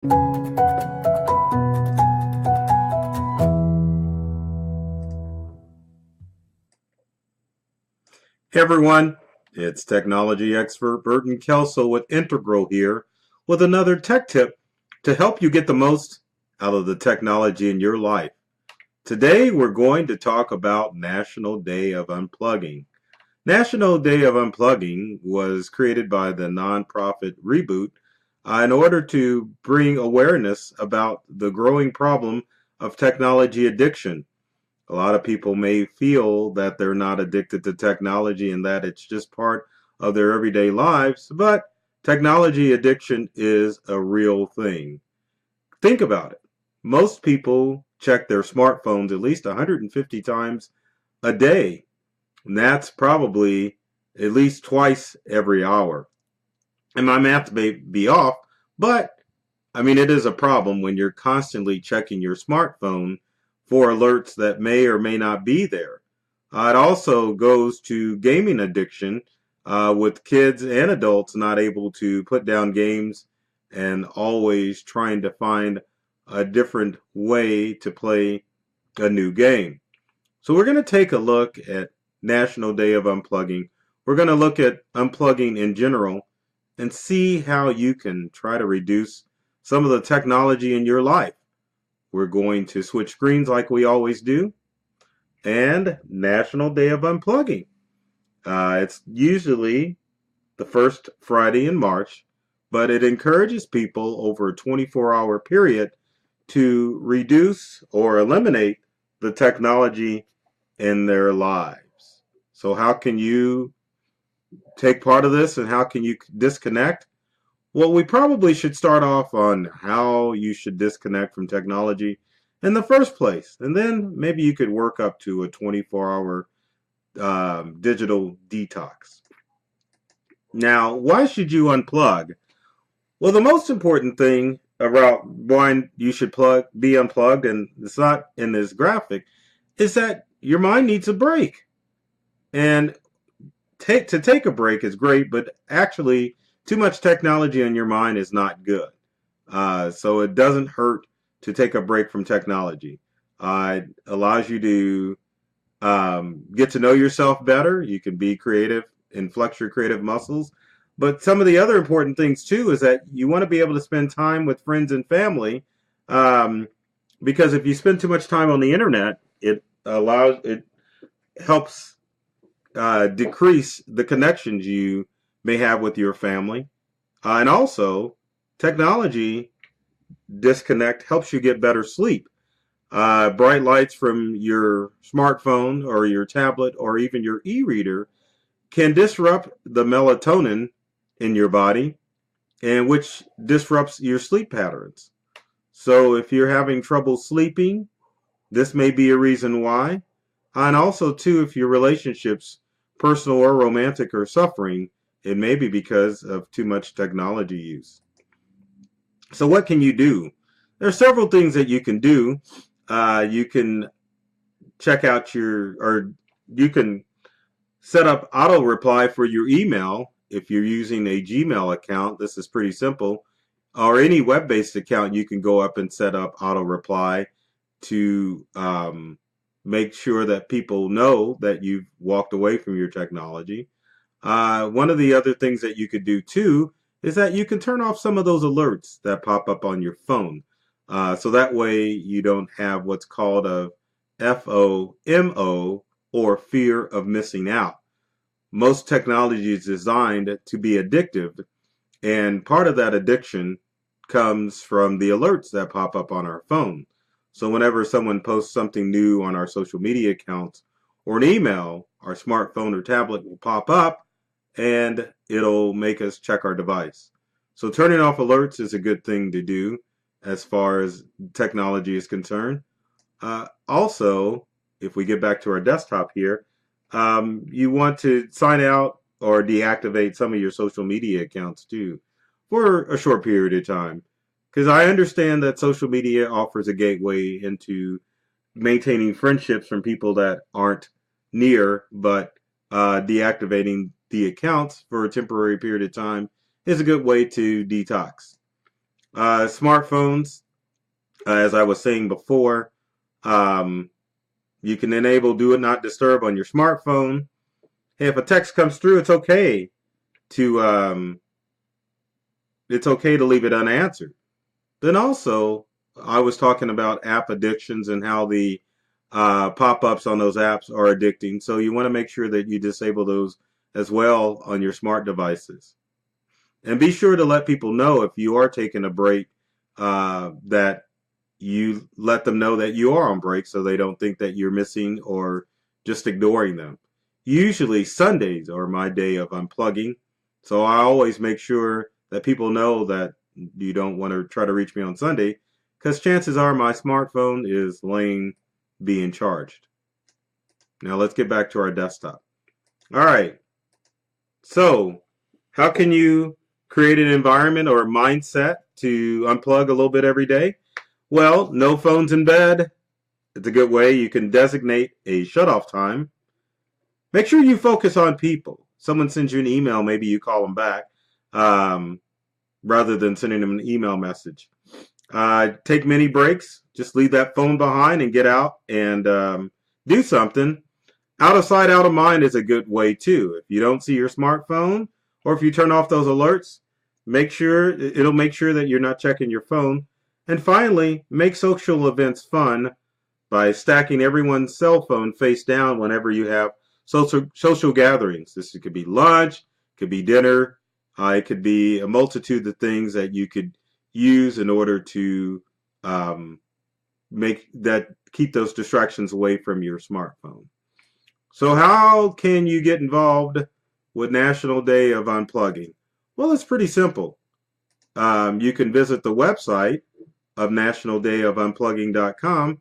Hey everyone, it's technology expert Burton Kelso with Integral here with another tech tip to help you get the most out of the technology in your life. Today we're going to talk about National Day of Unplugging. National Day of Unplugging was created by the nonprofit Reboot in order to bring awareness about the growing problem of technology addiction. A lot of people may feel that they're not addicted to technology and that it's just part of their everyday lives, but technology addiction is a real thing. Think about it. Most people check their smartphones at least 150 times a day, and that's probably at least twice every hour. And my math may be off, but it is a problem when you're constantly checking your smartphone for alerts that may or may not be there. It also goes to gaming addiction, with kids and adults not able to put down games and always trying to find a different way to play a new game. So we're going to take a look at National Day of Unplugging. We're going to look at unplugging in general and see how you can try to reduce some of the technology in your life. We're going to switch screens like we always do. And National Day of Unplugging. It's usually the first Friday in March, but it encourages people over a 24-hour period to reduce or eliminate the technology in their lives. So how can you take part of this and how can you disconnect? Well, we probably should start off on how you should disconnect from technology in the first place. And then maybe you could work up to a 24-hour digital detox. Now, why should you unplug? Well, the most important thing about why you should be unplugged, and it's not in this graphic, is that your mind needs a break. And to take a break is great, but actually too much technology in your mind is not good. So it doesn't hurt to take a break from technology. It allows you to get to know yourself better. You can be creative and flex your creative muscles. But some of the other important things too is that you want to be able to spend time with friends and family, because if you spend too much time on the internet, it helps decrease the connections you may have with your family. And also, technology disconnect helps you get better sleep. Bright lights from your smartphone or your tablet or even your e-reader can disrupt the melatonin in your body, and which disrupts your sleep patterns. So if you're having trouble sleeping, this may be a reason why. And also, too, if your relationships, personal or romantic, are suffering, it may be because of too much technology use. So what can you do? There are several things that you can do. You can check out you can set up auto reply for your email if you're using a Gmail account. This is pretty simple. Or any web-based account, you can go up and set up auto reply to make sure that people know that you've walked away from your technology. One of the other things that you could do too is that you can turn off some of those alerts that pop up on your phone. So that way you don't have what's called a FOMO, or fear of missing out. Most technology is designed to be addictive, and part of that addiction comes from the alerts that pop up on our phone. So whenever someone posts something new on our social media accounts or an email, our smartphone or tablet will pop up and it'll make us check our device. So turning off alerts is a good thing to do as far as technology is concerned. Also, if we get back to our desktop here, you want to sign out or deactivate some of your social media accounts too for a short period of time. Because I understand that social media offers a gateway into maintaining friendships from people that aren't near, but deactivating the accounts for a temporary period of time is a good way to detox. Smartphones, as I was saying before, um, you can enable do not disturb on your smartphone. Hey, if a text comes through, to it's okay to leave it unanswered. Then also, I was talking about app addictions and how the pop-ups on those apps are addicting. So you want to make sure that you disable those as well on your smart devices. And be sure to let people know if you are taking a break, that you let them know that you are on break so they don't think that you're missing or just ignoring them. Usually Sundays are my day of unplugging. So I always make sure that people know that you don't want to try to reach me on Sunday because chances are my smartphone is laying being charged. Now let's get back to our desktop. All right. So how can you create an environment or mindset to unplug a little bit every day? Well, no phones in bed. It's a good way. You can designate a shut-off time. Make sure you focus on people. Someone sends you an email, maybe you call them back, rather than sending them an email message. Take mini breaks. Just leave that phone behind and get out and do something. Out of sight, out of mind is a good way too. If you don't see your smartphone or if you turn off those alerts, it'll make sure that you're not checking your phone. And finally, make social events fun by stacking everyone's cell phone face down whenever you have social gatherings. This could be lunch, could be dinner, it could be a multitude of things that you could use in order to keep those distractions away from your smartphone. So how can you get involved with National Day of Unplugging? Well, it's pretty simple. You can visit the website of nationaldayofunplugging.com,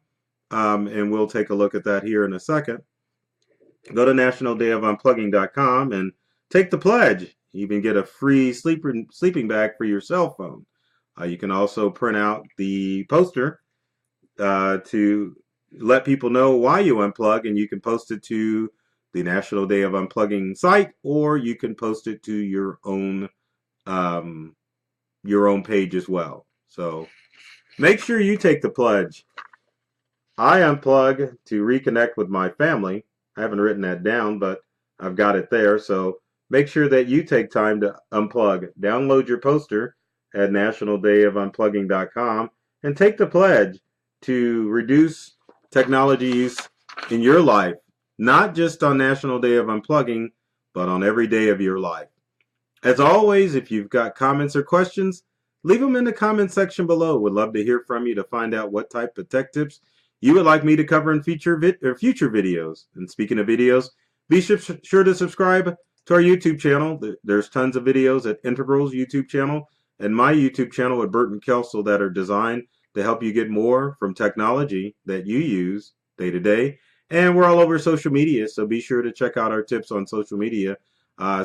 and we'll take a look at that here in a second. Go to nationaldayofunplugging.com and take the pledge. You even get a free sleeping bag for your cell phone. You can also print out the poster to let people know why you unplug, and you can post it to the National Day of Unplugging site, or you can post it to your own page as well. So make sure you take the pledge. I unplug to reconnect with my family. I haven't written that down, but I've got it there. So make sure that you take time to unplug. Download your poster at nationaldayofunplugging.com and take the pledge to reduce technology use in your life, not just on National Day of Unplugging, but on every day of your life. As always, if you've got comments or questions, leave them in the comment section below. Would love to hear from you to find out what type of tech tips you would like me to cover in future videos. And speaking of videos, be sure to subscribe to our YouTube channel. There's tons of videos at Integral's YouTube channel and my YouTube channel at Burton Kelso that are designed to help you get more from technology that you use day to day. And we're all over social media, so be sure to check out our tips on social media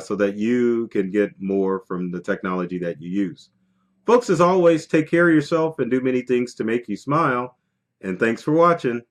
so that you can get more from the technology that you use. Folks, as always, take care of yourself and do many things to make you smile. And thanks for watching.